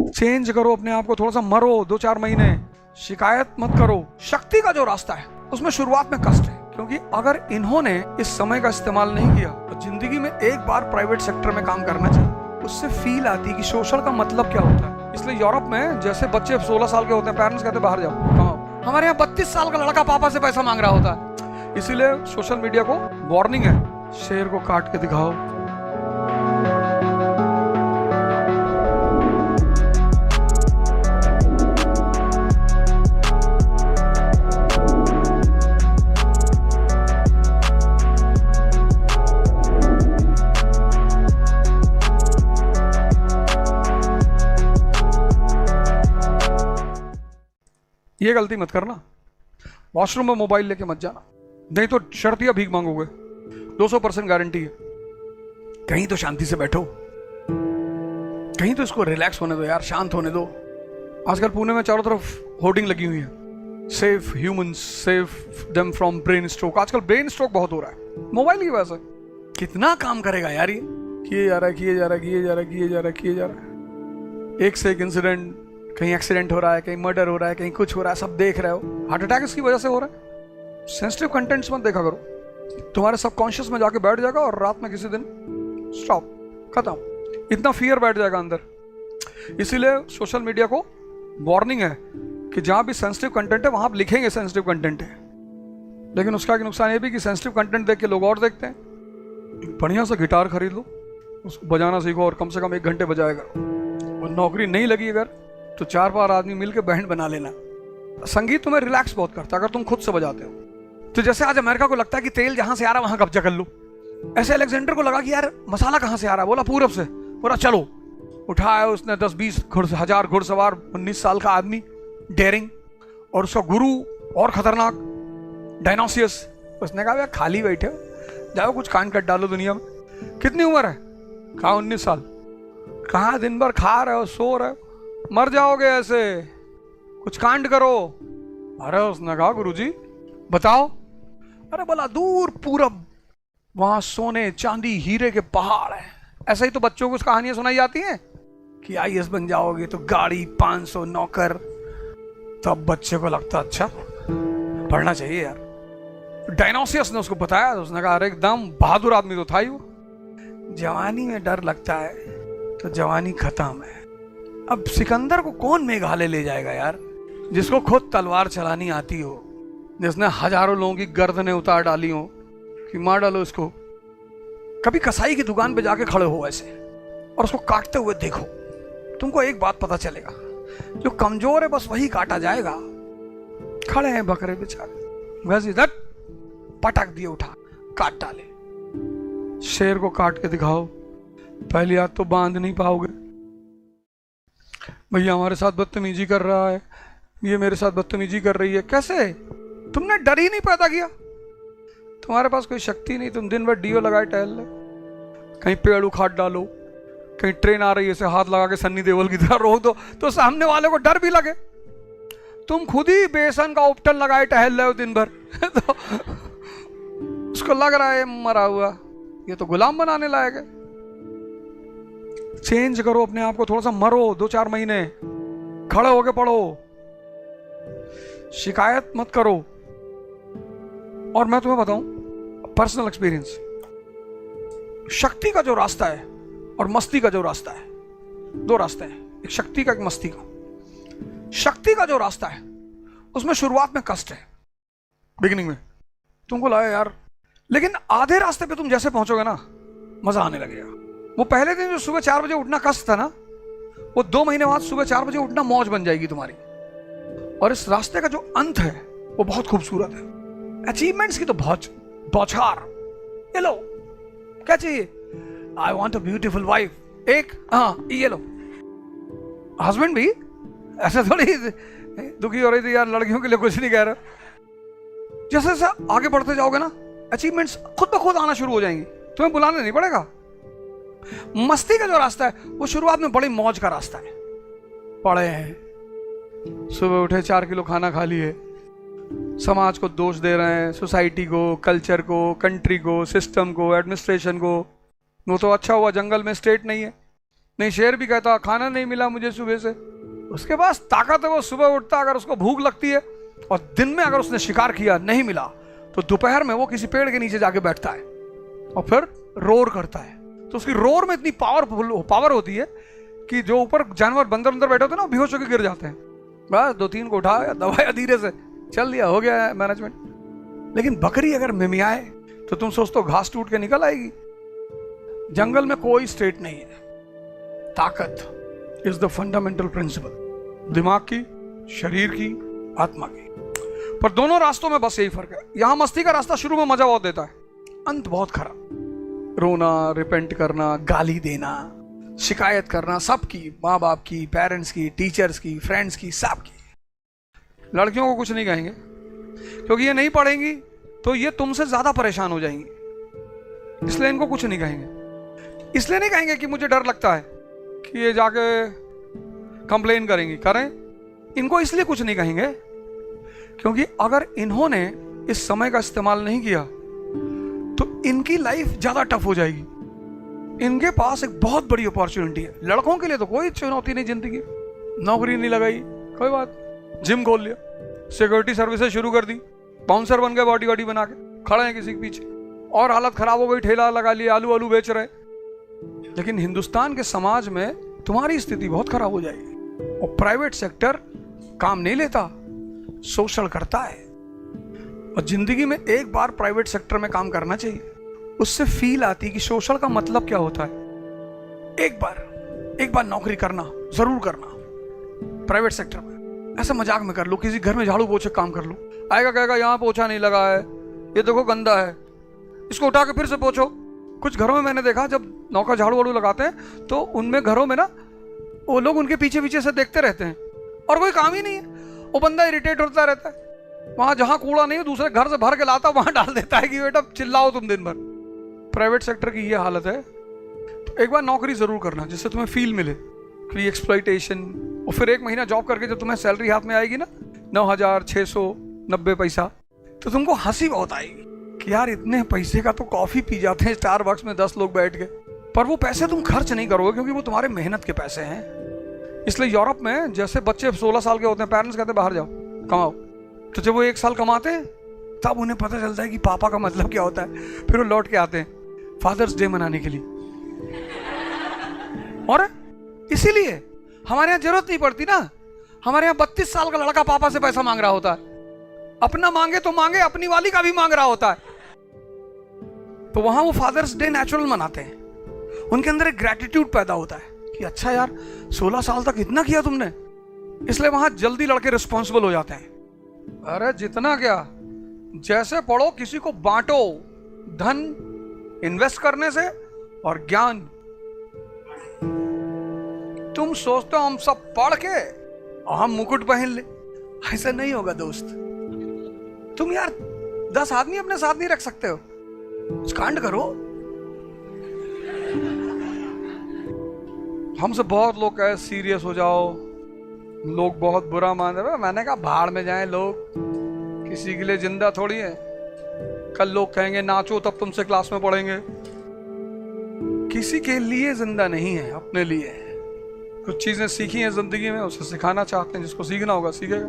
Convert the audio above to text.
Change करो अपने आप को, थोड़ा सा मरो 2-4 महीने, शिकायत मत करो। शक्ति का जो रास्ता है उसमें शुरुआत में कष्ट है, क्योंकि अगर इन्होंने इस समय का इस्तेमाल नहीं किया तो जिंदगी में एक बार प्राइवेट सेक्टर में काम करना चाहिए, उससे फील आती है कि सोशल का मतलब क्या होता है। इसलिए यूरोप में जैसे बच्चे 16 साल के होते हैं, पेरेंट्स कहते हैं बाहर जाओ कमाओ, हमारे यहाँ 32 साल का लड़का पापा से पैसा मांग रहा होता है। इसीलिए सोशल मीडिया को वार्निंग है, शेर को काट के दिखाओ। ये गलती मत करना, वॉशरूम में मोबाइल लेके मत जाना, नहीं तो शर्तिया भीख मांगोगे। 200% गारंटी है। कहीं तो शांति से बैठो, कहीं तो इसको रिलैक्स होने दो यार, शांत होने दो। आजकल पुणे में चारों तरफ होर्डिंग लगी हुई है, safe humans, safe them from brain stroke. आजकल ब्रेन स्ट्रोक बहुत हो रहा है मोबाइल की वजह से। कितना काम करेगा यार ये, किए जा रहा है, किए जा रहा है, किए जा रहा है, किए जा रहा है, किए जा रहा है। एक से एक इंसिडेंट, कहीं एक्सीडेंट हो रहा है, कहीं मर्डर हो रहा है, कहीं कुछ हो रहा है, सब देख रहे हो। हार्ट अटैक इसकी वजह से हो रहा है। सेंसिटिव कंटेंट्स मत देखा करो, तुम्हारे सबकॉन्शियस में जाके बैठ जाएगा और रात में किसी दिन स्टॉप, खत्म, इतना फियर बैठ जाएगा अंदर। इसीलिए सोशल मीडिया को वार्निंग है कि जहां भी सेंसिटिव कंटेंट है वहां आप लिखेंगे सेंसिटिव कंटेंट है, लेकिन उसका नुकसान ये भी कि सेंसिटिव कंटेंट देख के लोग और देखते हैं। बढ़िया सा गिटार खरीद लो, उसको बजाना सीखो और कम से कम 1 घंटे बजाया करो। और नौकरी नहीं लगी अगर तो 4-5 आदमी मिलकर बैंड बना लेना। संगीत तुम्हें रिलैक्स बहुत करता है अगर तुम खुद से बजाते हो। तो जैसे आज अमेरिका को लगता है कि तेल जहां से आ रहा है वहां कब्जा कर लो, ऐसे अलेक्जेंडर को लगा कि यार मसाला कहां से आ रहा है, बोला पूरब से, बोला चलो, उठाया उसने 10-20 1000 घुड़सवार, 19 साल का आदमी डेयरिंग, और उसका गुरु और खतरनाक डायनोसियस। उसने कहा यार खाली बैठे हो, जाओ कुछ कांड कर डालो दुनिया में। कितनी उम्र है? कहा 19 साल। कहा दिन भर खा रहे हो, सो रहे हो, मर जाओगे ऐसे, कुछ कांड करो। अरे उसने कहा गुरुजी बताओ। अरे बोला दूर पूरब, वहां सोने चांदी हीरे के पहाड़ है। ऐसे ही तो बच्चों को कहानियां सुनाई जाती हैं कि आईएएस बन जाओगे तो गाड़ी, 500 नौकर। तब बच्चे को लगता अच्छा पढ़ना चाहिए यार। डायनोसियस ने उसको बताया तो उसने कहा अरे एकदम बहादुर आदमी तो था ही वो। जवानी में डर लगता है तो जवानी खत्म है। अब सिकंदर को कौन मेघालय ले जाएगा यार, जिसको खुद तलवार चलानी आती हो, जिसने हजारों लोगों की गर्दनें उतार डाली हो कि मार डालो इसको। कभी कसाई की दुकान पे जाके खड़े हो ऐसे और उसको काटते हुए देखो, तुमको एक बात पता चलेगा, जो कमजोर है बस वही काटा जाएगा। खड़े हैं बकरे बेचारे, बस इधर पटक दिए, उठा काट डाले। शेर को काट के दिखाओ, पहली हाथ तो बांध नहीं पाओगे। भैया हमारे साथ बदतमीजी कर रहा है, ये मेरे साथ बदतमीजी कर रही है। कैसे? तुमने डर ही नहीं पैदा किया, तुम्हारे पास कोई शक्ति नहीं। तुम दिन भर डीओ लगाए टहल लो, कहीं पेड़ उखाड़ डालो, कहीं ट्रेन आ रही है ऐसे हाथ लगा के सन्नी देओल की तरह रोक दो तो सामने वाले को डर भी लगे। तुम खुद ही बेसन का उपटन लगाए टहल रहे हो दिन भर तो उसको लग रहा है मरा हुआ, ये तो गुलाम बनाने लायक है। चेंज करो अपने आप को, थोड़ा सा मरो 2-4 महीने, खड़े होके पढ़ो, शिकायत मत करो। और मैं तुम्हें बताऊं पर्सनल एक्सपीरियंस, शक्ति का जो रास्ता है और मस्ती का जो रास्ता है, 2 रास्ते हैं, एक शक्ति का एक मस्ती का। शक्ति का जो रास्ता है उसमें शुरुआत में कष्ट है, बिगिनिंग में तुमको लगा यार, लेकिन आधे रास्ते पे तुम जैसे पहुंचोगे ना मजा आने लगेगा। वो पहले दिन जो सुबह 4 बजे उठना कष्ट था ना, वो 2 महीने बाद सुबह 4 बजे उठना मौज बन जाएगी तुम्हारी। और इस रास्ते का जो अंत है वो बहुत खूबसूरत है। अचीवमेंट्स की तो बहुत बौछार, ये लो क्या चाहिए, I want a beautiful wife, एक हाँ ये लो। हस्बैंड भी ऐसे थोड़ी दुखी हो रही थी यार, लड़कियों के लिए कुछ नहीं कह रहा। जैसे जैसे आगे बढ़ते जाओगे ना अचीवमेंट्स खुद ब खुद आना शुरू हो जाएंगी, तुम्हें बुलाने नहीं पड़ेगा। मस्ती का जो रास्ता है वो शुरुआत में बड़ी मौज का रास्ता है। पढ़े हैं, सुबह उठे 4 किलो खाना खा लिए, समाज को दोष दे रहे हैं, सोसाइटी को, कल्चर को, कंट्री को, सिस्टम को, एडमिनिस्ट्रेशन को। वो तो अच्छा हुआ जंगल में स्टेट नहीं है, नहीं, शेर भी कहता खाना नहीं मिला मुझे सुबह से। उसके पास ताकत है, वो सुबह उठता, अगर उसको भूख लगती है और दिन में अगर उसने शिकार किया नहीं मिला तो दोपहर में वो किसी पेड़ के नीचे जाके बैठता है और फिर रोर करता है। तो उसकी रोर में इतनी पावर होती है कि जो ऊपर जानवर बंदर अंदर बैठे होते हैं ना, बेहोश होकर गिर जाते हैं। बस 2-3 को उठाया, दबाया धीरे से, चल दिया, हो गया मैनेजमेंट। लेकिन बकरी अगर मिमियाए तो तुम सोचते हो घास टूट के निकल आएगी। जंगल में कोई स्टेट नहीं है। ताकत इज द फंडामेंटल प्रिंसिपल, दिमाग की, शरीर की, आत्मा की। पर दोनों रास्तों में बस यही फर्क है। यहां मस्ती का रास्ता शुरू में मजा बहुत देता है, अंत बहुत खराब। रोना, रिपेंट करना, गाली देना, शिकायत करना, सबकी, माँ बाप की, पेरेंट्स की, टीचर्स की, फ्रेंड्स की, सबकी। लड़कियों को कुछ नहीं कहेंगे क्योंकि ये नहीं पढ़ेंगी तो ये तुमसे ज्यादा परेशान हो जाएंगी, इसलिए इनको कुछ नहीं कहेंगे। इसलिए नहीं कहेंगे कि मुझे डर लगता है कि ये जाके कंप्लेन करेंगी, करें। इनको इसलिए कुछ नहीं कहेंगे क्योंकि अगर इन्होंने इस समय का इस्तेमाल नहीं किया तो इनकी लाइफ ज्यादा टफ हो जाएगी। इनके पास एक बहुत बड़ी अपॉर्चुनिटी है। लड़कों के लिए तो कोई चुनौती नहीं जिंदगी, नौकरी नहीं लगाई, कोई बात, जिम खोल लिया, सिक्योरिटी सर्विसेज शुरू कर दी, बाउंसर बन गए, बॉडी वॉडी बना के खड़े हैं किसी के पीछे, और हालत खराब हो गई, ठेला लगा लिया, आलू आलू बेच रहे। लेकिन हिंदुस्तान के समाज में तुम्हारी स्थिति बहुत खराब हो जाएगी। और प्राइवेट सेक्टर काम नहीं लेता, शोषण करता है। और जिंदगी में एक बार प्राइवेट सेक्टर में काम करना चाहिए, उससे फील आती कि शोषण का मतलब क्या होता है। एक बार नौकरी करना, जरूर करना प्राइवेट सेक्टर में। ऐसा मजाक में कर लो, किसी घर में झाड़ू पोछे काम कर लो, आएगा कहेगा यहाँ पोछा नहीं लगा है, ये देखो गंदा है, इसको उठा के फिर से पोछो। कुछ घरों में मैंने देखा जब नौका झाड़ू वाड़ू लगाते हैं तो उनमें घरों में ना वो लोग उनके पीछे पीछे से देखते रहते हैं और कोई काम ही नहीं है। वो बंदा इरिटेट होता रहता है, वहां जहां कूड़ा नहीं है दूसरे घर से भर के लाता वहां डाल देता है कि बेटा चिल्लाओ तुम दिन भर। प्राइवेट सेक्टर की ये हालत है। तो एक बार नौकरी जरूर करना जिससे तुम्हें फील मिले कि एक्सप्लॉइटेशन। और फिर 1 महीना जॉब करके जब तुम्हें सैलरी हाथ में आएगी ना 9,690 पैसा, तो तुमको हंसी बहुत आएगी कि यार इतने पैसे का तो कॉफी पी जाते हैं स्टारबक्स में 10 लोग बैठ के। पर वो पैसे तुम खर्च नहीं करोगे क्योंकि वो तुम्हारे मेहनत के पैसे हैं। इसलिए यूरोप में जैसे बच्चे 16 साल के होते हैं, पेरेंट्स कहते हैं बाहर जाओ कमाओ, तो जब वो 1 साल कमाते हैं तब उन्हें पता चलता है कि पापा का मतलब क्या होता है। फिर वो लौट के आते हैं फादर्स डे मनाने के लिए। और इसीलिए हमारे यहाँ जरूरत नहीं पड़ती ना। हमारे यहाँ 32 साल का लड़का पापा से पैसा मांग रहा होता है, अपना मांगे तो मांगे, अपनी वाली का भी मांग रहा होता है। तो वहां वो फादर्स डे नेचुरल मनाते हैं, उनके अंदर एक ग्रेटिट्यूड पैदा होता है कि अच्छा यार 16 साल तक इतना किया तुमने। इसलिए वहां जल्दी लड़के रिस्पॉन्सिबल हो जाते हैं। अरे जितना क्या, जैसे पढ़ो किसी को बांटो, धन इन्वेस्ट करने से और ज्ञान। तुम सोचते हो हम सब पढ़ के और हम मुकुट पहन ले, ऐसा नहीं होगा दोस्त। तुम यार 10 आदमी अपने साथ नहीं रख सकते हो, कांड करो। हमसे बहुत लोग कहे सीरियस हो जाओ, लोग बहुत बुरा मान रहे। मैंने कहा भाड़ में जाएं लोग, किसी के लिए जिंदा थोड़ी है। कल लोग कहेंगे नाचो तब तुमसे क्लास में पढ़ेंगे। किसी के लिए जिंदा नहीं है, अपने लिए है। कुछ चीजें सीखी हैं जिंदगी में, उसे सिखाना चाहते हैं। जिसको सीखना होगा सीखेगा।